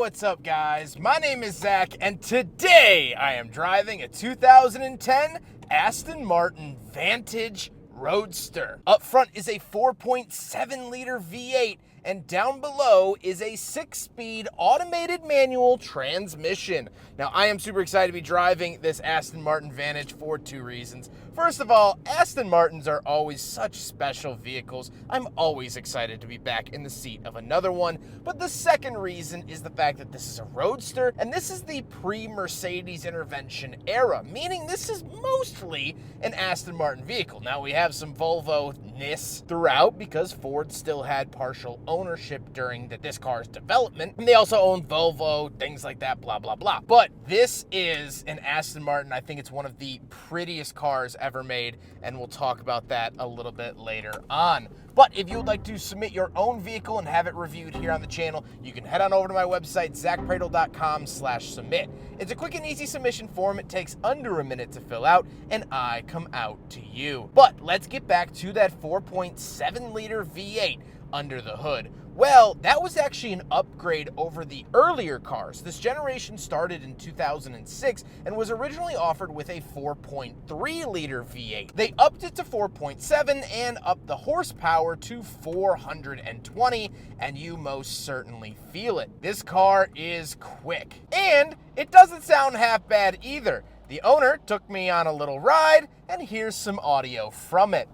what's up guys? My name is Zack and today I am driving a 2010 Aston Martin Vantage Roadster. Up front is a 4.7 liter V8 and down below is a 6-speed automated manual transmission. Now I am super excited to be driving this Aston Martin Vantage for two reasons. First of all, Aston Martins are always such special vehicles. I'm always excited to be back in the seat of another one. But the second reason is the fact that this is a Roadster, and this is the pre-Mercedes intervention era, meaning this is mostly an Aston Martin vehicle. Now we have some Volvo-ness throughout because Ford still had partial ownership during this car's development, and they also own Volvo, things like that, blah, blah, blah. But this is an Aston Martin. I think it's one of the prettiest cars ever made, and we'll talk about that a little bit later on. But if you would like to submit your own vehicle and have it reviewed here on the channel, you can head on over to my website, zackpradel.com/submit. It's a quick and easy submission form. It takes under a minute to fill out, and I come out to you. But let's get back to that 4.7 liter V8 under the hood. Well, that was actually an upgrade over the earlier cars. This generation started in 2006 and was originally offered with a 4.3 liter V8. They upped it to 4.7 and upped the horsepower to 420, and you most certainly feel it. This car is quick, and it doesn't sound half bad either. The owner took me on a little ride, and here's some audio from it.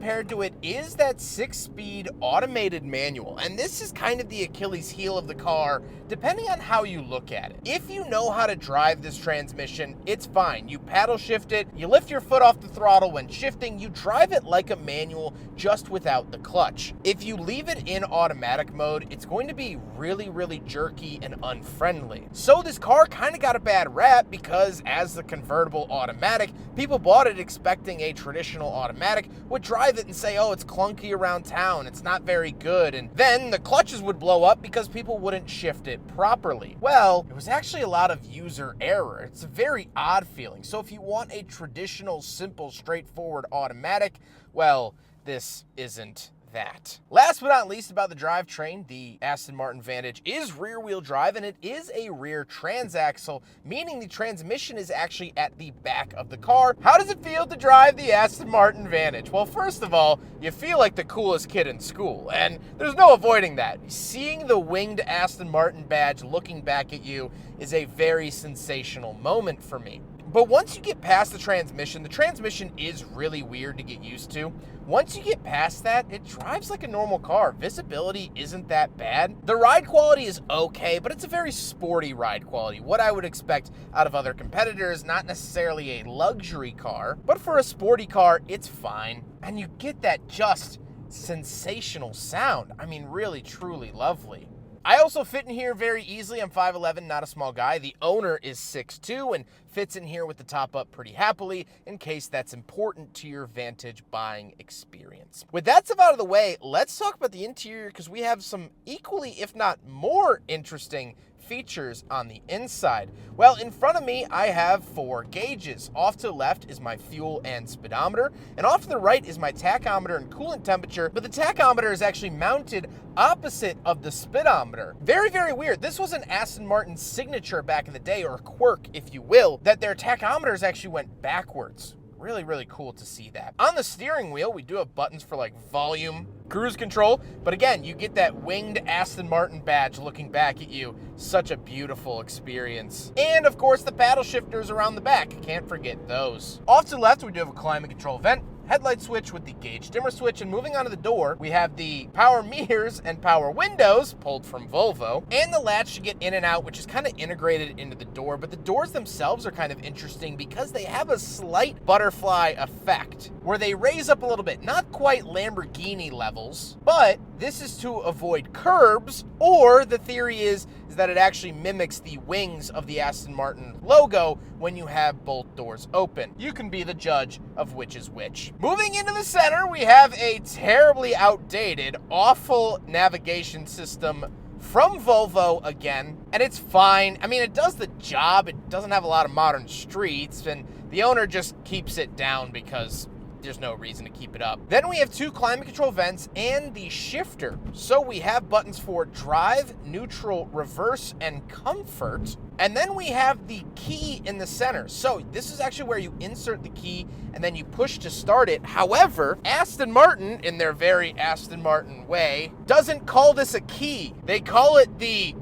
Paired to it is that 6-speed automated manual, and this is kind of the Achilles heel of the car depending on how you look at it. If you know how to drive this transmission, it's fine. You paddle shift it, you lift your foot off the throttle when shifting, you drive it like a manual just without the clutch. If you leave it in automatic mode, it's going to be really jerky and unfriendly. So this car kind of got a bad rap because as the convertible automatic, people bought it expecting a traditional automatic would drive it and say, oh, it's clunky around town, it's not very good, and then the clutches would blow up because people wouldn't shift it properly. Well, it was actually a lot of user error. It's a very odd feeling. So if you want a traditional, simple, straightforward automatic, well, this isn't that. Last but not least about the drivetrain, the Aston Martin Vantage is rear-wheel drive, and it is a rear transaxle, meaning the transmission is actually at the back of the car. How does it feel to drive the Aston Martin Vantage? Well, first of all, you feel like the coolest kid in school, and there's no avoiding that. Seeing the winged Aston Martin badge looking back at you is a very sensational moment for me. But once you get past the transmission is really weird to get used to. Once you get past that, it drives like a normal car. Visibility isn't that bad. The ride quality is okay, but it's a very sporty ride quality. What I would expect out of other competitors, not necessarily a luxury car, but for a sporty car, it's fine. And you get that just sensational sound. I mean, really, truly lovely. I also fit in here very easily. I'm 5'11", not a small guy. The owner is 6'2", and fits in here with the top up pretty happily in case that's important to your Vantage buying experience. With that stuff out of the way, let's talk about the interior because we have some equally, if not more, interesting features on the inside. Well, in front of me, I have 4 gauges. Off to the left is my fuel and speedometer, and off to the right is my tachometer and coolant temperature, but the tachometer is actually mounted opposite of the speedometer. Very weird. This was an Aston Martin signature back in the day, or quirk, if you will, that their tachometers actually went backwards. Really cool to see that. On the steering wheel, we do have buttons for like volume, cruise control, but again, you get that winged Aston Martin badge looking back at you. Such a beautiful experience. And of course, the paddle shifters around the back. Can't forget those. Off to the left, we do have a climate control vent, headlight switch with the gauge dimmer switch, and moving on to the door, we have the power mirrors and power windows, pulled from Volvo, and the latch to get in and out, which is kind of integrated into the door, but the doors themselves are kind of interesting because they have a slight butterfly effect, where they raise up a little bit, not quite Lamborghini levels, but this is to avoid curbs, or the theory is that it actually mimics the wings of the Aston Martin logo when you have both doors open. You can be the judge of which is which. Moving into the center, we have a terribly outdated, awful navigation system from Volvo again, and it's fine. I mean, it does the job. It doesn't have a lot of modern streets, and the owner just keeps it down because there's no reason to keep it up. Then we have 2 climate control vents and the shifter. So we have buttons for drive, neutral, reverse, and comfort. And then we have the key in the center. So this is actually where you insert the key and then you push to start it. However, Aston Martin, in their very Aston Martin way, doesn't call this a key. They call it the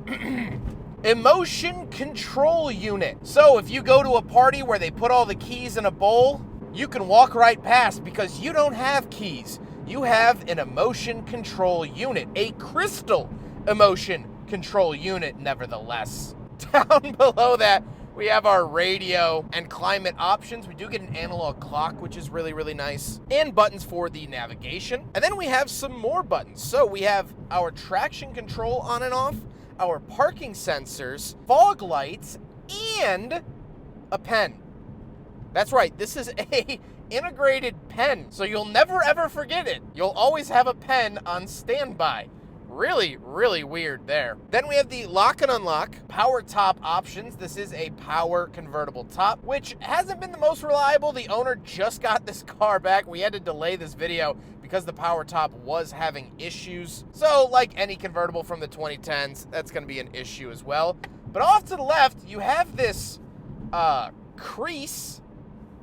emotion control unit. So if you go to a party where they put all the keys in a bowl, you can walk right past because you don't have keys. You have an emotion control unit, a crystal emotion control unit, nevertheless. Down below that, we have our radio and climate options. We do get an analog clock, which is really, really nice, and buttons for the navigation. And then we have some more buttons. So we have our traction control on and off, our parking sensors, fog lights, and a pen. That's right, this is a integrated pen, so you'll never ever forget it. You'll always have a pen on standby. Really, really weird there. Then we have the lock and unlock, power top options. This is a power convertible top, which hasn't been the most reliable. The owner just got this car back. We had to delay this video because the power top was having issues. So like any convertible from the 2010s, that's gonna be an issue as well. But off to the left, you have this crease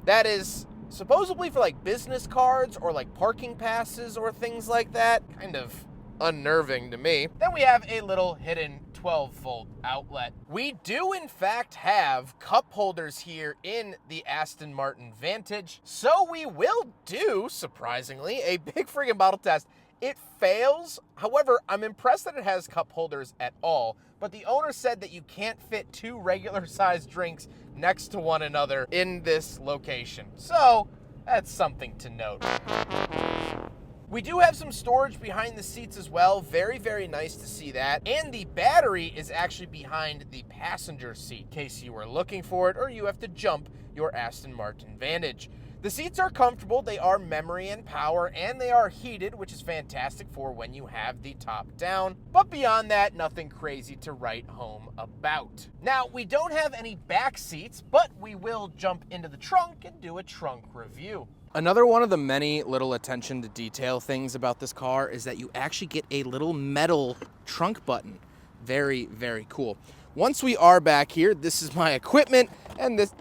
that is supposedly for like business cards or like parking passes or things like that. Kind of unnerving to me. Then we have a little hidden 12-volt outlet. We do in fact have cup holders here in the Aston Martin Vantage. So we will do, surprisingly, a big friggin' bottle test. It fails. However, I'm impressed that it has cup holders at all. But the owner said that you can't fit 2 regular-sized drinks next to one another in this location. So that's something to note. We do have some storage behind the seats as well. Very, very nice to see that. And the battery is actually behind the passenger seat in case you were looking for it or you have to jump your Aston Martin Vantage. The seats are comfortable, they are memory and power, and they are heated, which is fantastic for when you have the top down. But beyond that, nothing crazy to write home about. Now, we don't have any back seats, but we will jump into the trunk and do a trunk review. Another one of the many little attention to detail things about this car is that you actually get a little metal trunk button. Very, very cool. Once we are back here, this is my equipment, and this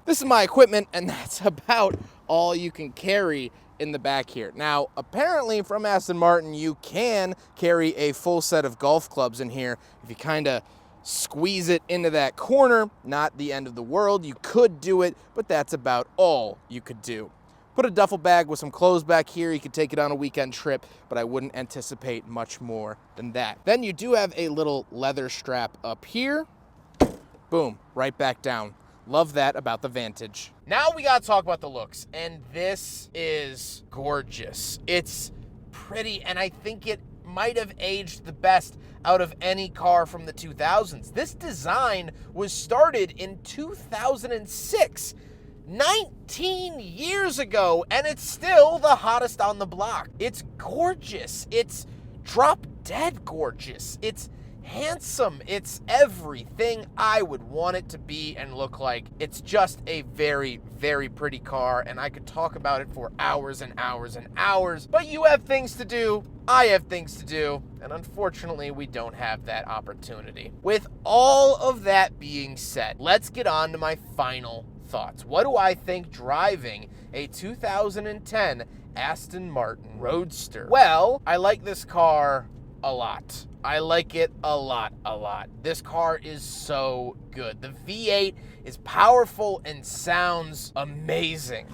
is my equipment, and that's about all you can carry in the back here. Now, apparently from Aston Martin, you can carry a full set of golf clubs in here. If you kind of squeeze it into that corner, not the end of the world. You could do it, but that's about all you could do. Put a duffel bag with some clothes back here. You could take it on a weekend trip, but I wouldn't anticipate much more than that. Then you do have a little leather strap up here. Boom, right back down. Love that about the Vantage. Now we gotta talk about the looks, and this is gorgeous. It's pretty, and I think it might have aged the best out of any car from the 2000s. This design was started in 2006, 19 years ago, and it's still the hottest on the block. It's gorgeous. It's drop dead gorgeous. It's handsome. It's everything I would want it to be and look like. It's just a very, very pretty car, and I could talk about it for hours and hours and hours, but you have things to do, I have things to do, and unfortunately we don't have that opportunity. With all of that being said, let's get on to my final thoughts. What do I think driving a 2010 Aston Martin Roadster? Well, I like this car a lot. I like it a lot. This car is so good. The V8 is powerful and sounds amazing.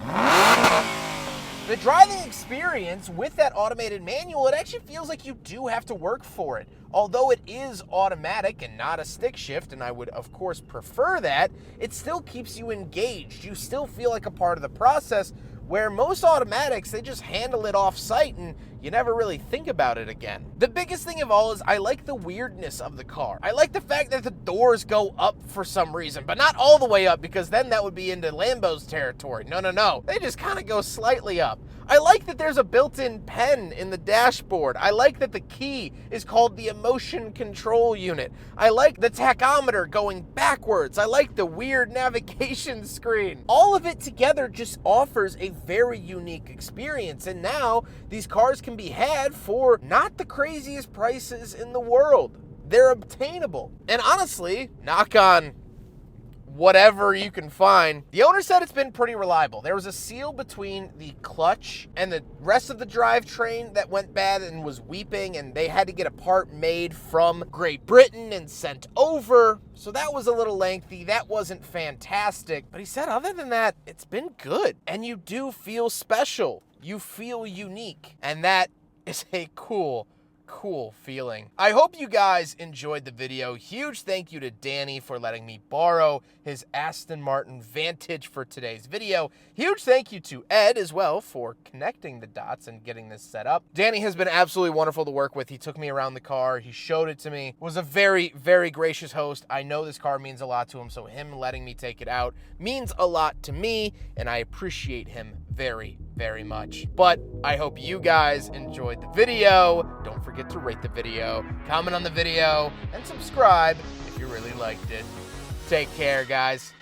The driving experience with that automated manual, it actually feels like you do have to work for it. Although it is automatic and not a stick shift, and I would of course prefer that, it still keeps you engaged. You still feel like a part of the process, where most automatics, they just handle it off-site and you never really think about it again. The biggest thing of all is I like the weirdness of the car. I like the fact that the doors go up for some reason, but not all the way up, because then that would be into Lambo's territory. No. They just kind of go slightly up. I like that there's a built-in pen in the dashboard. I like that the key is called the emotion control unit. I like the tachometer going backwards. I like the weird navigation screen. All of it together just offers a very unique experience. And now these cars can be had for not the craziest prices in the world. They're obtainable. And honestly, knock on whatever you can find, the owner said it's been pretty reliable. There was a seal between the clutch and the rest of the drivetrain that went bad and was weeping, and they had to get a part made from Great Britain and sent over. So that was a little lengthy. That wasn't fantastic. But he said other than that, it's been good. And you do feel special. You feel unique. And that is a cool feeling. I hope you guys enjoyed the video. Huge thank you to Danny for letting me borrow his Aston Martin Vantage for today's video. Huge thank you to Ed as well for connecting the dots and getting this set up. Danny has been absolutely wonderful to work with. He took me around the car. He showed it to me. Was a very, very gracious host. I know this car means a lot to him, so him letting me take it out means a lot to me, and I appreciate him very, very much. But I hope you guys enjoyed the video. Don't forget to rate the video, comment on the video, and subscribe if you really liked it. Take care, guys.